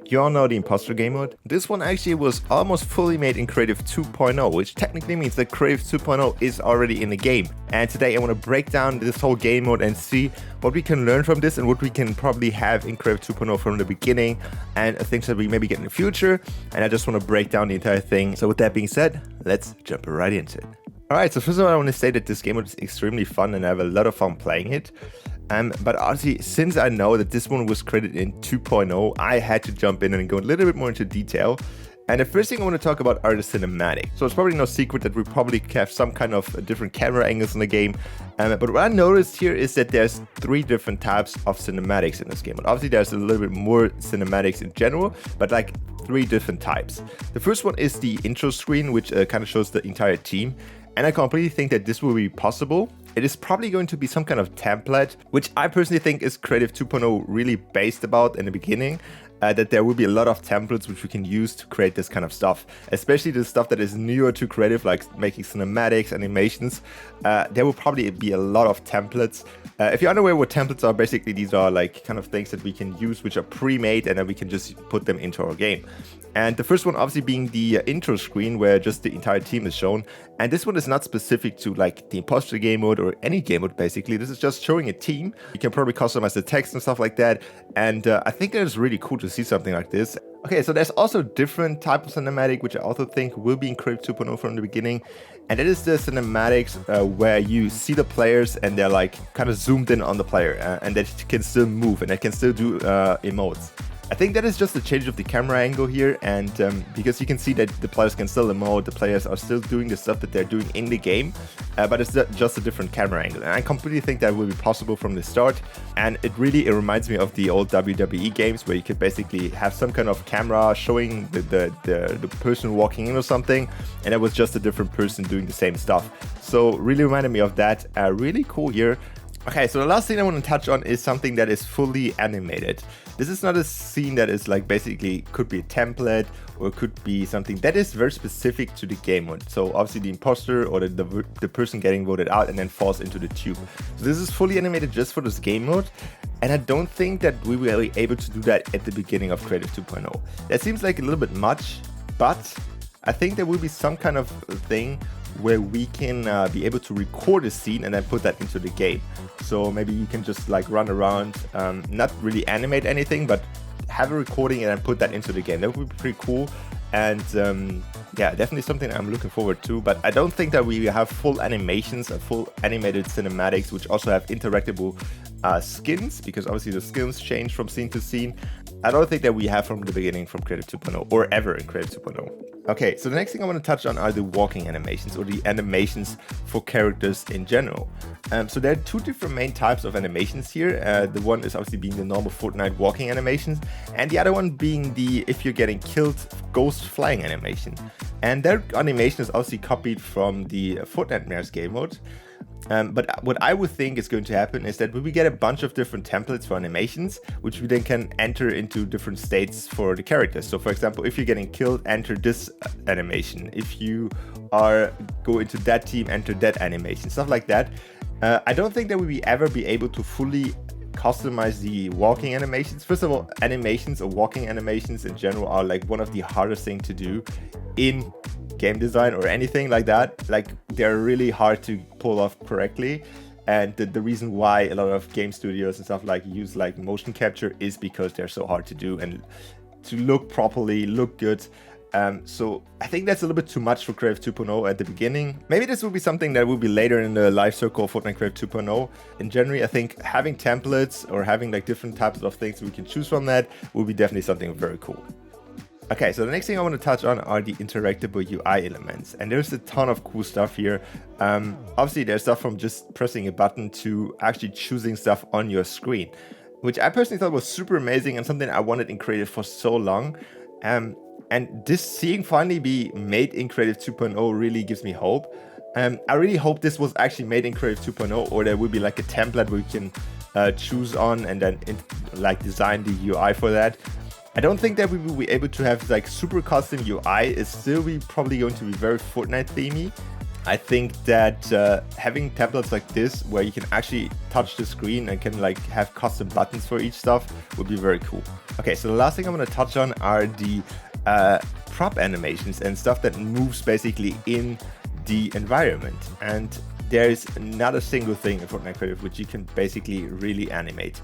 You all know the imposter game mode? This one actually was almost fully made in Creative 2.0, which technically means that Creative 2.0 is already in the game. And today I want to break down this whole game mode and see what we can learn from this and what we can probably have in Creative 2.0 from the beginning and things that we maybe get in the future. And I just want to break down the entire thing. So with that being said, let's jump right into it. Alright, so first of all, I want to say that this game mode is extremely fun and I have a lot of fun playing it. But honestly, since I know that this one was created in 2.0, I had to jump in and go a little bit more into detail. And the first thing I want to talk about are the cinematics. So it's probably no secret that we probably have some kind of different camera angles in the game. But what I noticed here is that there's 3 different types of cinematics in this game. And obviously there's a little bit more cinematics in general, but like 3 different types. The first one is the intro screen, which kind of shows the entire team. And I completely think that this will be possible. It is probably going to be some kind of template, which I personally think is Creative 2.0 really based about in the beginning. That there will be a lot of templates which we can use to create this kind of stuff, especially the stuff that is newer to Creative, like making cinematics, animations. There will probably be a lot of templates. If you're unaware what templates are, basically these are like kind of things that we can use which are pre-made and then we can just put them into our game. And the first one obviously being the intro screen where just the entire team is shown. And this one is not specific to like the imposter game mode or any game mode basically. This is just showing a team. You can probably customize the text and stuff like that. And I think that is really cool to see something like this. Okay, so there's also different type of cinematic, which I also think will be in Creative 2.0 from the beginning. And that is the cinematics where you see the players and they're like kind of zoomed in on the player and that can still move and that can still do emotes. I think that is just a change of the camera angle here, and because you can see that the players can still emote, the players are still doing the stuff that they're doing in the game, but it's just a different camera angle. And I completely think that will be possible from the start. And it reminds me of the old WWE games where you could basically have some kind of camera showing the person walking in or something, and it was just a different person doing the same stuff. So really reminded me of that. Really cool here. Okay, so the last thing I want to touch on is something that is fully animated. This is not a scene that is like basically could be a template or could be something that is very specific to the game mode. So obviously the imposter or the person getting voted out and then falls into the tube. So this is fully animated just for this game mode. And I don't think that we will be able to do that at the beginning of Creative 2.0. That seems like a little bit much, but I think there will be some kind of thing where we can be able to record a scene and then put that into the game. So maybe you can just like run around, not really animate anything, but have a recording and then put that into the game. That would be pretty cool. And yeah, definitely something I'm looking forward to. But I don't think that we have full animations and full animated cinematics, which also have interactable skins, because obviously the skins change from scene to scene. I don't think that we have from the beginning from Creative 2.0 or ever in Creative 2.0. Okay, so the next thing I want to touch on are the walking animations or the animations for characters in general. So there are 2 different main types of animations here. The one is obviously being the normal Fortnite walking animations, and the other one being the if you're getting killed ghost flying animation. And that animation is obviously copied from the Fortnite game mode. But what I would think is going to happen is that we get a bunch of different templates for animations, which we then can enter into different states for the characters. So for example, if you're getting killed, enter this animation. If you go into that team, enter that animation, stuff like that. I don't think that we will ever be able to fully customize the walking animations. First of all, animations or walking animations in general are like one of the hardest things to do in game design or anything like that. Like they're really hard to pull off correctly, and the reason why a lot of game studios and stuff like use like motion capture is because they're so hard to do and to look properly, look good. So I think that's a little bit too much for Creative 2.0 at the beginning. Maybe this will be something that will be later in the life cycle of Fortnite Creative 2.0. In general, I think having templates or having like different types of things we can choose from that will be definitely something very cool. Okay, so the next thing I want to touch on are the interactable UI elements, and there's a ton of cool stuff here. Obviously, there's stuff from just pressing a button to actually choosing stuff on your screen, which I personally thought was super amazing and something I wanted in Creative for so long. And this seeing finally be made in Creative 2.0 really gives me hope. I really hope this was actually made in Creative 2.0, or there will be like a template where you can choose on and then like design the UI for that. I don't think that we will be able to have like super custom UI. It's still probably going to be very Fortnite themey. I think that having tablets like this, where you can actually touch the screen and can like have custom buttons for each stuff, would be very cool. Okay, so the last thing I'm going to touch on are the prop animations and stuff that moves basically in the environment. And there's not a single thing in Fortnite Creative which you can basically really animate.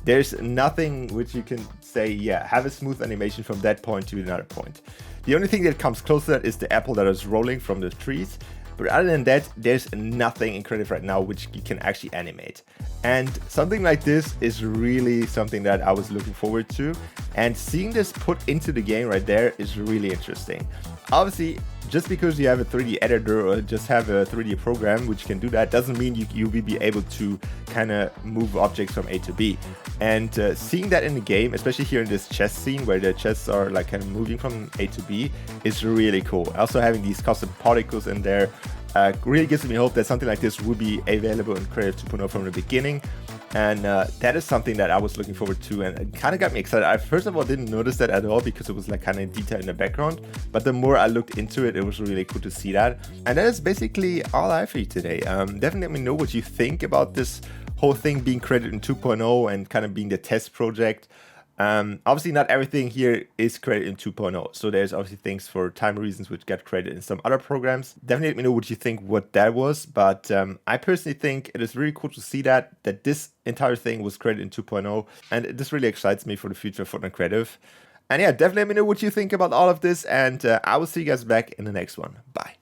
There's nothing which you can say, yeah, have a smooth animation from that point to another point. The only thing that comes close to that is the apple that is rolling from the trees. But other than that, there's nothing in Creative right now which you can actually animate. And something like this is really something that I was looking forward to. And seeing this put into the game right there is really interesting. Obviously, just because you have a 3D editor or just have a 3D program which can do that doesn't mean you will be able to kind of move objects from A to B. And seeing that in the game, especially here in this chest scene where the chests are like kind of moving from A to B, is really cool. Also having these custom particles in there really gives me hope that something like this will be available in Creative 2.0 from the beginning. And that is something that I was looking forward to, and it kind of got me excited. I first of all didn't notice that at all because it was like kind of detail in the background, but the more I looked into it, it was really cool to see that. And that is basically all I have for you today. Definitely let me know what you think about this whole thing being created in 2.0 and kind of being the test project. Obviously not everything here is created in 2.0, so there's obviously things for time reasons which get created in some other programs. Definitely let me know what you think what that was, but I personally think it is really cool to see that this entire thing was created in 2.0, and this really excites me for the future of Fortnite Creative. And yeah, definitely let me know what you think about all of this, and I will see you guys back in the next one. Bye.